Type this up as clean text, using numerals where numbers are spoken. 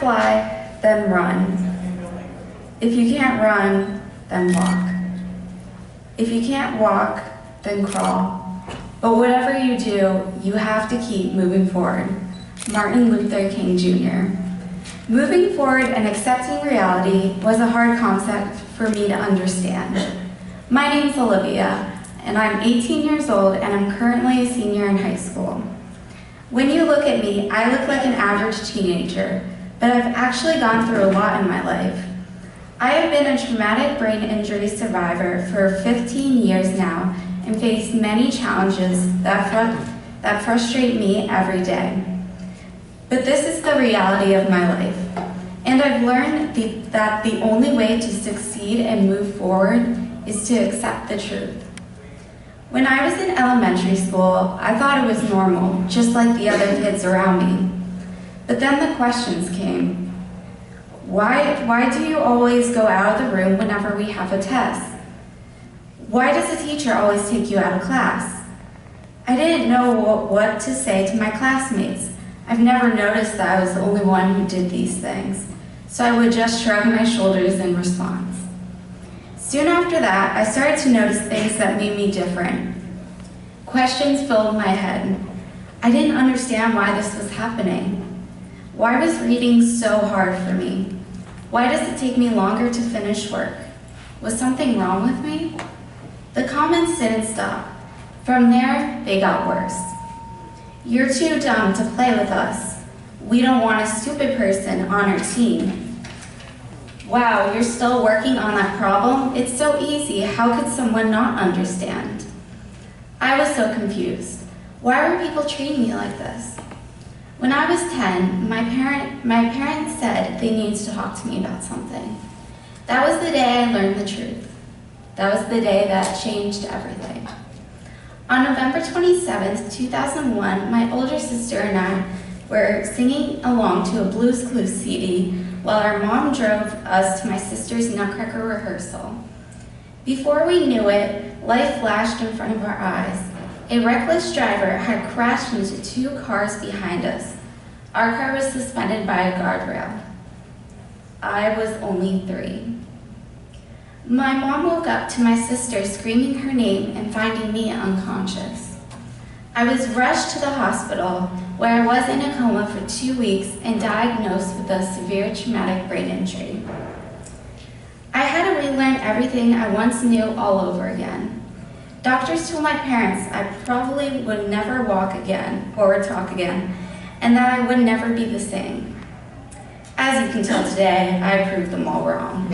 fly, then run. If you can't run, then walk. If you can't walk, then crawl. But whatever you do, you have to keep moving forward. Martin Luther King Jr. Moving forward and accepting reality was a hard concept for me to understand. My name's Olivia, and I'm 18 years old, and I'm currently a senior in high school. When you look at me, I look like an average teenager, but I've actually gone through a lot in my life. I have been a traumatic brain injury survivor for 15 years now and faced many challenges that frustrate me every day. But this is the reality of my life, and I've learned that the only way to succeed and move forward is to accept the truth. When I was in elementary school, I thought it was normal, just like the other kids around me. But then the questions came. Why do you always go out of the room whenever we have a test? Why does the teacher always take you out of class? I didn't know what to say to my classmates. I've never noticed that I was the only one who did these things, so I would just shrug my shoulders in response. Soon after that, I started to notice things that made me different. Questions filled my head. I didn't understand why this was happening. Why was reading so hard for me? Why does it take me longer to finish work? Was something wrong with me? The comments didn't stop. From there, they got worse. You're too dumb to play with us. We don't want a stupid person on our team. Wow, you're still working on that problem? It's so easy. How could someone not understand? I was so confused. Why were people treating me like this? When I was 10, my parents said they needed to talk to me about something. That was the day I learned the truth. That was the day that changed everything. On November 27th, 2001, my older sister and I were singing along to a Blues Clues CD while our mom drove us to my sister's Nutcracker rehearsal. Before we knew it, life flashed in front of our eyes. A reckless driver had crashed into 2 cars behind us. Our car was suspended by a guardrail. I was only 3. My mom woke up to my sister screaming her name and finding me unconscious. I was rushed to the hospital, where I was in a coma for 2 weeks and diagnosed with a severe traumatic brain injury. I had to relearn everything I once knew all over again. Doctors told my parents I probably would never walk again or talk again, and that I would never be the same. As you can tell today, I proved them all wrong.